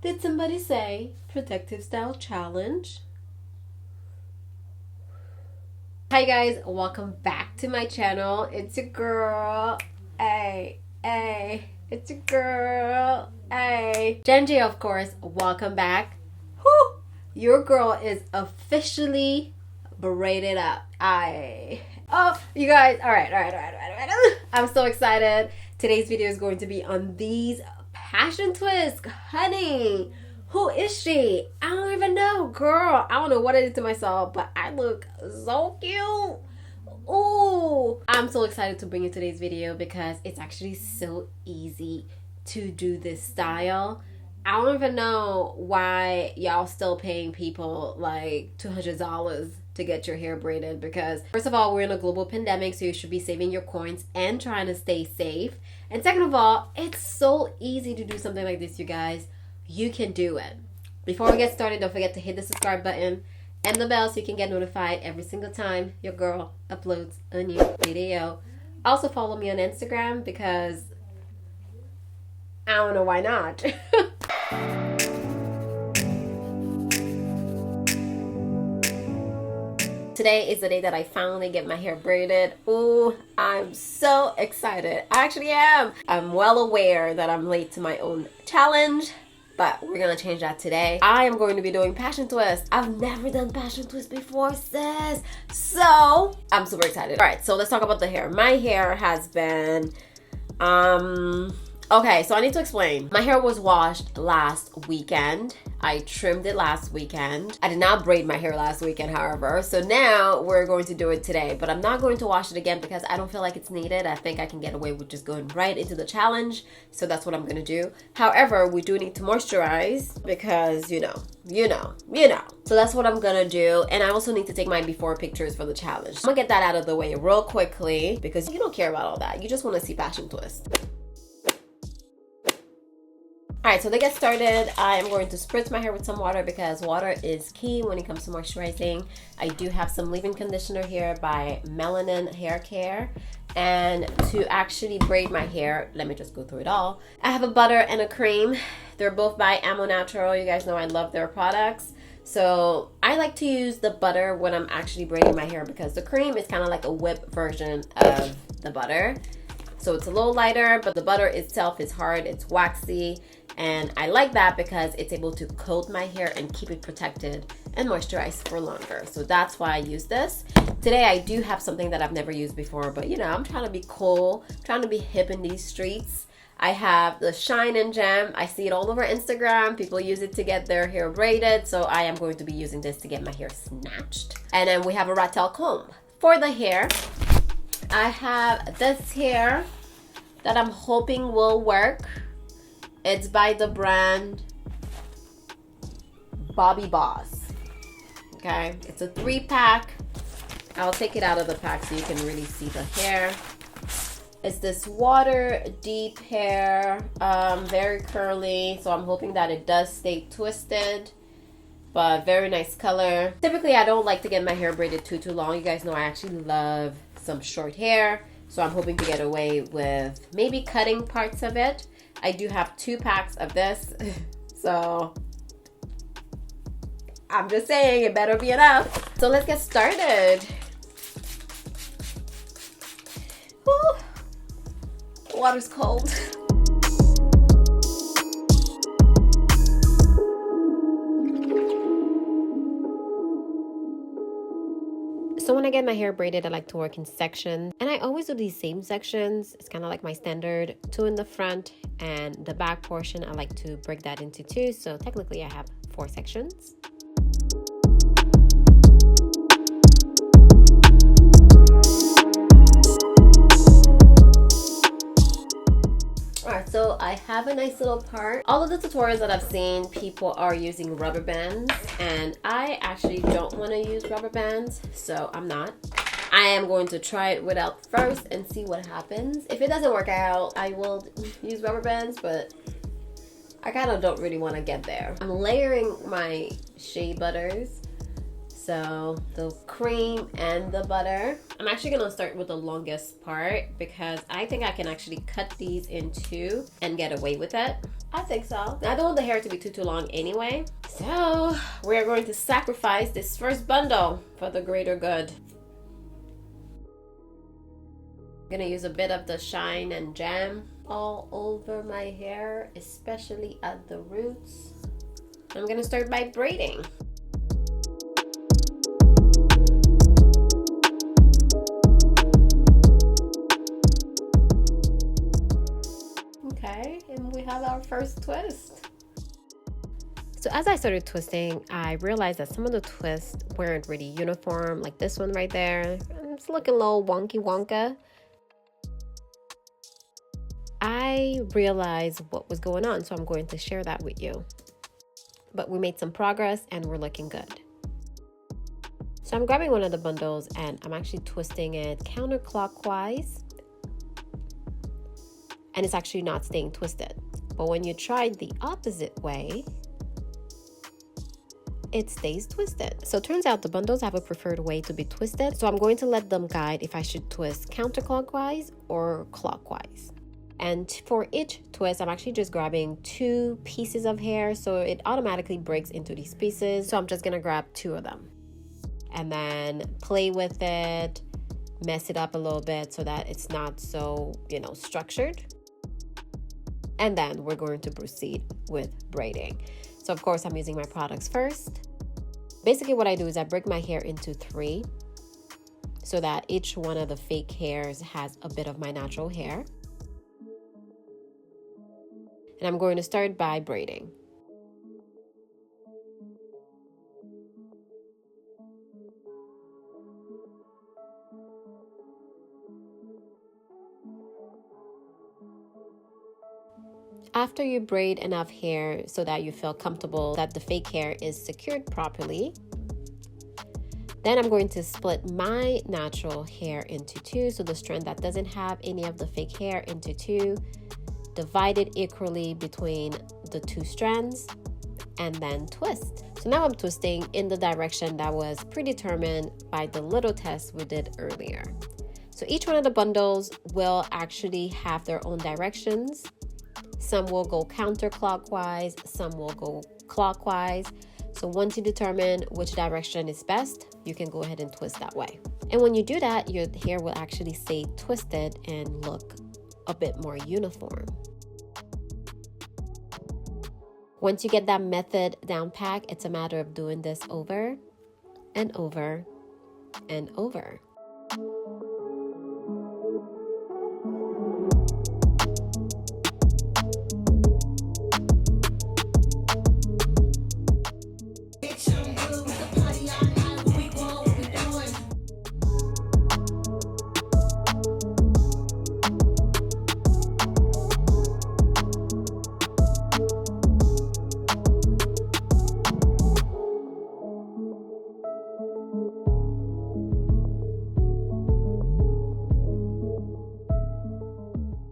Did somebody say protective style challenge? Hi guys, welcome back to my channel. It's your girl, it's your girl, Genji, of course. Welcome back. Whew, your girl is officially braided up. Oh, you guys, all right. I'm so excited. Today's video is going to be on these passion twists, honey. Who is she? I don't even know, girl. I don't know what I did to myself, but I look so cute. Ooh, I'm so excited to bring you today's video because it's actually so easy to do this style. I don't even know why y'all still paying people like $200 to get your hair braided, because first of all, we're in a global pandemic, so you should be saving your coins and trying to stay safe. And second of all, it's so easy to do something like this, you guys. You can do it. Before we get started, don't forget to hit the subscribe button and the bell so you can get notified every single time your girl uploads a new video. Also follow me on Instagram because I don't know why not. Today is the day that I finally get my hair braided. Ooh, I'm so excited. I actually am. I'm well aware that I'm late to my own challenge, but we're gonna change that today. I am going to be doing passion twists. I've never done passion twists before, sis. So I'm super excited. All right, so let's talk about the hair. My hair has been, okay, so I need to explain. My hair was washed last weekend. I trimmed it last weekend. I did not braid my hair last weekend, however. So now we're going to do it today, but I'm not going to wash it again because I don't feel like it's needed. I think I can get away with just going right into the challenge. So that's what I'm gonna do. However, we do need to moisturize because you know. So that's what I'm gonna do. And I also need to take my before pictures for the challenge. I'm gonna get that out of the way real quickly because you don't care about all that. You just wanna see passion twist. Alright, so to get started, I am going to spritz my hair with some water because water is key when it comes to moisturizing. I do have some leave-in conditioner here by Melanin Hair Care. And to actually braid my hair, let me just go through it all. I have a butter and a cream. They're both by IMONatural. You guys know I love their products. So I like to use the butter when I'm actually braiding my hair because the cream is kind of like a whipped version of the butter. So it's a little lighter, but the butter itself is hard, it's waxy. And I like that because it's able to coat my hair and keep it protected and moisturized for longer. So that's why I use this. Today I do have something that I've never used before, but you know, I'm trying to be cool, trying to be hip in these streets. I have the Shine and Gem. I see it all over Instagram. People use it to get their hair braided. So I am going to be using this to get my hair snatched. And then we have a rat tail comb. For the hair, I have this hair that I'm hoping will work. It's by the brand Bobby Boss. Okay, it's a 3-pack. I'll take it out of the pack so you can really see the hair. It's this water deep hair, very curly. So I'm hoping that it does stay twisted, but very nice color. Typically, I don't like to get my hair braided too long. You guys know I actually love some short hair. So I'm hoping to get away with maybe cutting parts of it. I do have 2 packs of this, so I'm just saying it better be enough. So let's get started. Whew. Water's cold. So when I get my hair braided, I like to work in sections, and I always do these same sections. It's kind of like my standard 2 in the front, and the back portion I like to break that into 2, so technically I have 4 sections. Alright, so I have a nice little part. All of the tutorials that I've seen, people are using rubber bands, and I actually don't want to use rubber bands, so I'm not. I am going to try it without first and see what happens. If it doesn't work out, I will use rubber bands, but I kind of don't really want to get there. I'm layering my shea butters, So the cream and the butter. I'm actually gonna start with the longest part because I think I can actually cut these in two and get away with it. I think so. I don't want the hair to be too long anyway. So we're going to sacrifice this first bundle for the greater good. I'm gonna use a bit of the shine and jam all over my hair, especially at the roots. I'm gonna start by braiding. Okay, and we have our first twist. So as I started twisting, I realized that some of the twists weren't really uniform, like this one right there. It's looking a little wonky wonka. I realized what was going on, so I'm going to share that with you. But we made some progress and we're looking good. So I'm grabbing one of the bundles and I'm actually twisting it counterclockwise. And it's actually not staying twisted. But when you try the opposite way, it stays twisted. So it turns out the bundles have a preferred way to be twisted. So I'm going to let them guide if I should twist counterclockwise or clockwise. And for each twist, I'm actually just grabbing 2 pieces of hair, so it automatically breaks into these pieces. So I'm just gonna grab 2 of them and then play with it, mess it up a little bit so that it's not so, structured. And then we're going to proceed with braiding. So of course, I'm using my products first. Basically what I do is I break my hair into 3 so that each one of the fake hairs has a bit of my natural hair. And I'm going to start by braiding. After you braid enough hair so that you feel comfortable that the fake hair is secured properly, then I'm going to split my natural hair into 2. So the strand that doesn't have any of the fake hair into 2. Divide it equally between the 2 strands and then twist. So now I'm twisting in the direction that was predetermined by the little test we did earlier. So each one of the bundles will actually have their own directions. Some will go counterclockwise, some will go clockwise. So once you determine which direction is best, you can go ahead and twist that way. And when you do that, your hair will actually stay twisted and look a bit more uniform. Once you get that method down pat, it's a matter of doing this over and over and over.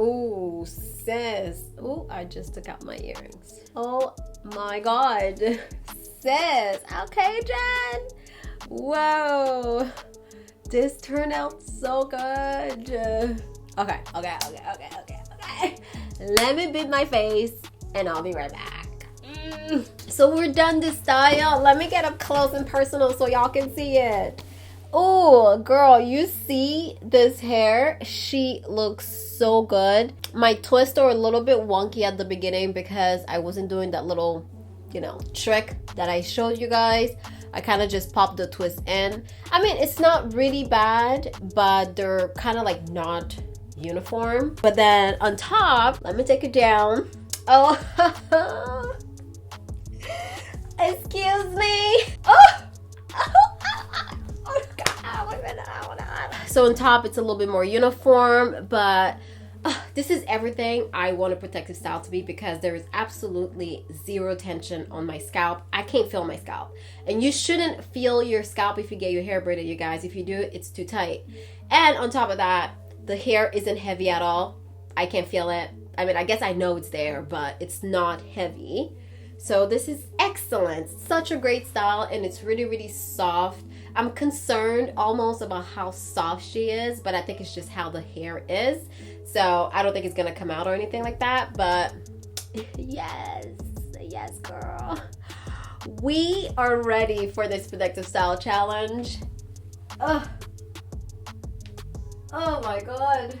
Oh, sis. Oh, I just took out my earrings. Oh my God. Sis. Okay, Jen. Whoa. This turned out so good. Okay. Let me beat my face and I'll be right back. So we're done this style. Let me get up close and personal so y'all can see it. Oh, girl, you see this hair? She looks so good. My twists are a little bit wonky at the beginning because I wasn't doing that little, trick that I showed you guys. I kind of just popped the twist in. I mean, it's not really bad, but they're kind of like not uniform. But then on top, let me take it down. Oh, excuse me. Oh. So on top, it's a little bit more uniform, but this is everything I want a protective style to be because there is absolutely zero tension on my scalp. I can't feel my scalp. And you shouldn't feel your scalp if you get your hair braided, you guys. If you do, it's too tight. And on top of that, the hair isn't heavy at all. I can't feel it. I mean, I guess I know it's there, but it's not heavy. So this is excellent. Such a great style, and it's really, really soft. I'm concerned almost about how soft she is, but I think it's just how the hair is. So I don't think it's gonna come out or anything like that, but yes, yes, girl. We are ready for this productive style challenge. Ugh. Oh my God.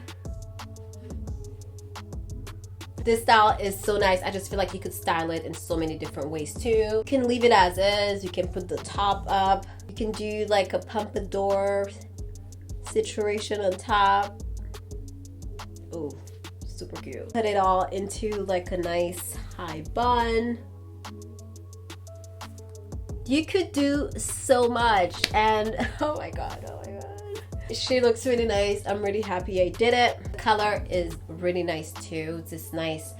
This style is so nice. I just feel like you could style it in so many different ways too. You can leave it as is. You can put the top up. You can do like a pompadour situation on top. Ooh, super cute. Put it all into like a nice high bun. You could do so much, and oh my God, oh my God. She looks really nice. I'm really happy I did it. The color is really nice too. It's this nice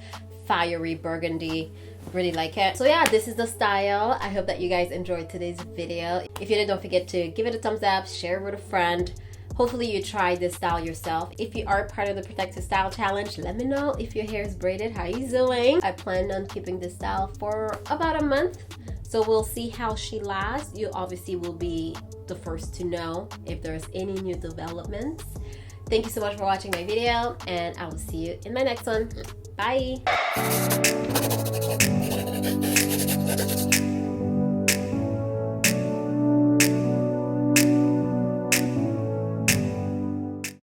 fiery burgundy. Really like it. So yeah, this is the style. I hope that you guys enjoyed today's video. If you did, don't forget to give it a thumbs up, share it with a friend. Hopefully you try this style yourself. If you are part of the Protective Style Challenge, let me know if your hair is braided. How you doing? I plan on keeping this style for about a month. So we'll see how she lasts. You obviously will be the first to know if there's any new developments. Thank you so much for watching my video, and I will see you in my next one. Bye.